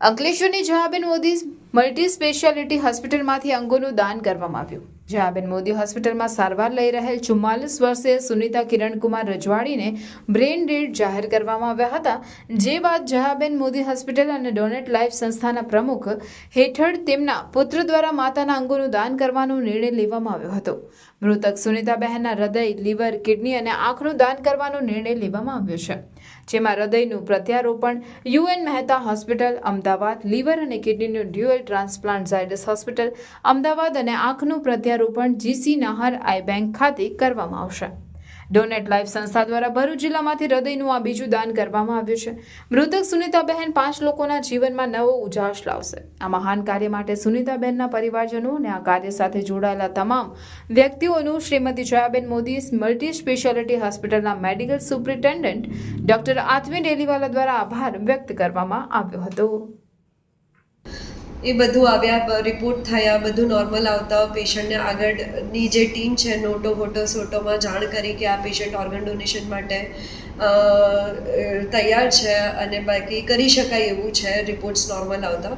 અંકલેશ્વરની Jayaben Modi multi speciality હોસ્પિટલમાંથી અંગોનું દાન કરવામાં આવ્યું। જયાબેન મોદી હોસ્પિટલમાં સારવાર લઈ રહેલ 44 વર્ષીય સુનિતા કિરણકુમાર રજવાડીને બ્રેઇન ડેડ જાહેર કરવામાં આવ્યા હતા। જે બાદ જયાબેન મોદી હોસ્પિટલ અને ડોનેટ લાઈફ સંસ્થાના પ્રમુખ હેઠળ તેમના પુત્ર દ્વારા માતાના અંગોનું દાન કરવાનો નિર્ણય લેવામાં આવ્યો હતો। મૃતક સુનિતાબહેનના હૃદય, લીવર, કિડની અને આંખનું દાન કરવાનો નિર્ણય લેવામાં આવ્યો છે, જેમાં હૃદયનું પ્રત્યારોપણ U N Mehta hospital Ahmedabad, liver અને કિડનીનું dual transplant Zydus hospital Ahmedabad અને આંખનું પ્રત્યારોપણ જીસી નાહર આઈ બેંક ખાતે કરવામાં આવશે। ડોનેટ લાઈફ સંસ્થા દ્વારા ભરૂચ જિલ્લામાંથી હૃદયનું આ બીજું દાન કરવામાં આવ્યું છે। મૃતક સુનિતાબહેન 5 લોકોના જીવનમાં નવો ઉજાસ લાવશે। આ મહાન કાર્ય માટે સુનિતાબહેનના પરિવારજનો અને આ કાર્ય સાથે જોડાયેલા તમામ વ્યક્તિઓનું શ્રીમતી જયાબેન મોદી મલ્ટી સ્પેશિયાલિટી હોસ્પિટલના medical superintendent doctor Atmi Deliwala દ્વારા આભાર વ્યક્ત કરવામાં આવ્યો હતો। એ બધું આવ્યા, રિપોર્ટ થયા, બધું નોર્મલ આવતા પેશન્ટને આગળની જે ટીમ છે નોટો ફોટો સોટોમાં જાણ કરી કે આ પેશન્ટ ઓર્ગન ડોનેશન માટે તૈયાર છે અને બાકી કરી શકાય એવું છે રિપોર્ટ્સ નોર્મલ આવતા।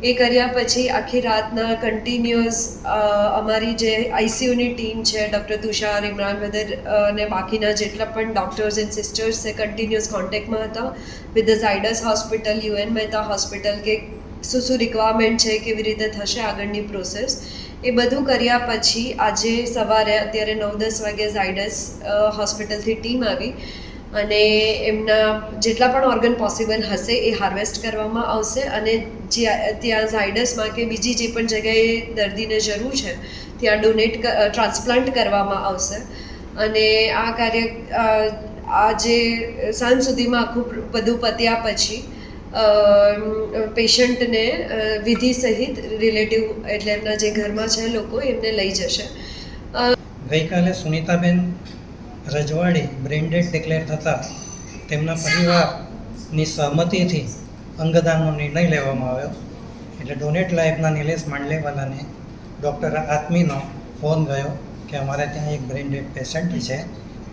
એ કર્યા પછી આખી રાતના કન્ટિન્યુઅસ અમારી જે આઈસીયુની ટીમ છે ડૉક્ટર તુષાર, ઇમરાન બ્રધર અને બાકીના જેટલા પણ ડૉક્ટર્સ એન્ડ સિસ્ટર્સ છે કન્ટિન્યુઅસ કોન્ટેક્ટમાં હતા with the Zydus hospital, UN Mehta hospital કે શું રિક્વાયરમેન્ટ છે, કેવી રીતે થશે આગળની પ્રોસેસ, એ બધું કર્યા પછી આજે સવારે અત્યારે 9-10 વાગે ઝાયડસ હોસ્પિટલથી ટીમ આવી અને એમના જેટલા પણ ઓર્ગન પોસિબલ હશે એ હાર્વેસ્ટ કરવામાં આવશે અને ત્યાં ઝાયડસમાં કે બીજી જે પણ જગ્યાએ દર્દીને જરૂર છે ત્યાં ડોનેટ ટ્રાન્સપ્લાન્ટ કરવામાં આવશે। અને આ કાર્ય આજે સાંજ સુધીમાં આખું બધું પત્યા પછી પેશન્ટને વિધિ સહિત રિલેટિવ એટલે એમના જે ઘરમાં છે લોકો એમને લઈ જશે। ગઈકાલે સુનિતાબેન રજવાડી બ્રેઇન ડેડ ડિક્લેર થતાં તેમના પરિવારની સહમતિથી અંગદાનનો નિર્ણય લેવામાં આવ્યો। એટલે ડોનેટ લાઈફના નિલેશ માંડલેવાલાને ડૉક્ટર આત્મીનો ફોન ગયો કે અમારે ત્યાં એક બ્રેઇન ડેડ પેશન્ટ છે।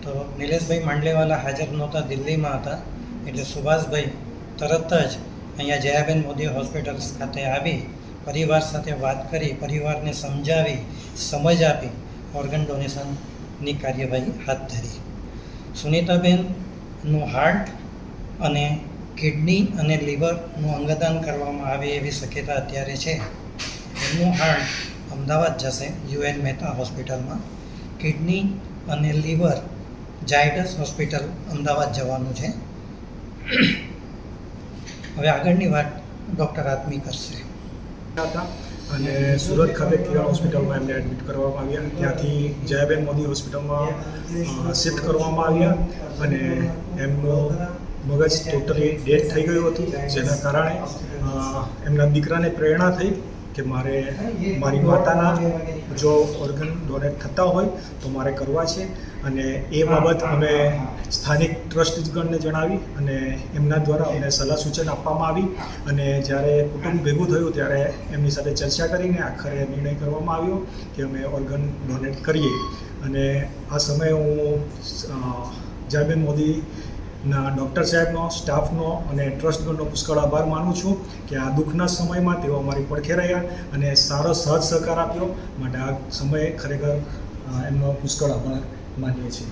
તો નિલેશભાઈ માંડલેવાલા હાજર નહોતા, દિલ્હીમાં હતા। એટલે સુભાષભાઈ તરત જ અહીંયા જયાબેન મોદી હોસ્પિટલ ખાતે આવી પરિવાર સાથે વાત કરી, પરિવારને સમજાવી, સમજ આપી ઓર્ગન ડોનેશનની કાર્યવાહી હાથ ધરી। સુનિતાબેનનું હાર્ટ અને કિડની અને લીવરનું અંગદાન કરવામાં આવે એવી શક્યતા અત્યારે છે। એમનું હાર્ટ અમદાવાદ જશે યુએન મહેતા હોસ્પિટલમાં, કિડની અને લીવર ઝાયડસ હોસ્પિટલ અમદાવાદ જવાનું છે। હવે આગળની વાત ડૉક્ટર આત્મી કરશે। અને સુરત ખાતે કિરણ હોસ્પિટલમાં એમને એડમિટ કરવામાં આવ્યા, ત્યાંથી જયાબેન મોદી હોસ્પિટલમાં શિફ્ટ કરવામાં આવ્યા અને એમનું મગજ ટોટલી ડેડ થઈ ગયું હતું, જેના કારણે એમના દીકરાને પ્રેરણા થઈ કે મારી માતાના જો ઓર્ગન ડોનેટ થતા હોય તો મારે કરવા છે। અને એ બાબત અમે સ્થાનિક ટ્રસ્ટીગણને જણાવી અને એમના દ્વારા અમને સલાહ સૂચન આપવામાં આવી અને જ્યારે કુટુંબ ભેગું થયું ત્યારે એમની સાથે ચર્ચા કરીને આખરે નિર્ણય કરવામાં આવ્યો કે અમે ઓર્ગન ડોનેટ કરીએ। અને આ સમયે હું જયાબેન મોદીના ડૉક્ટર સાહેબનો, સ્ટાફનો અને ટ્રસ્ટગણનો પુષ્કળ આભાર માનું છું કે આ દુઃખના સમયમાં તેઓ અમારી પડખે રહ્યા અને સારો સહજ સહકાર આપ્યો, માટે આ સમયે ખરેખર એમનો પુષ્કળ આભાર માનીએ છીએ।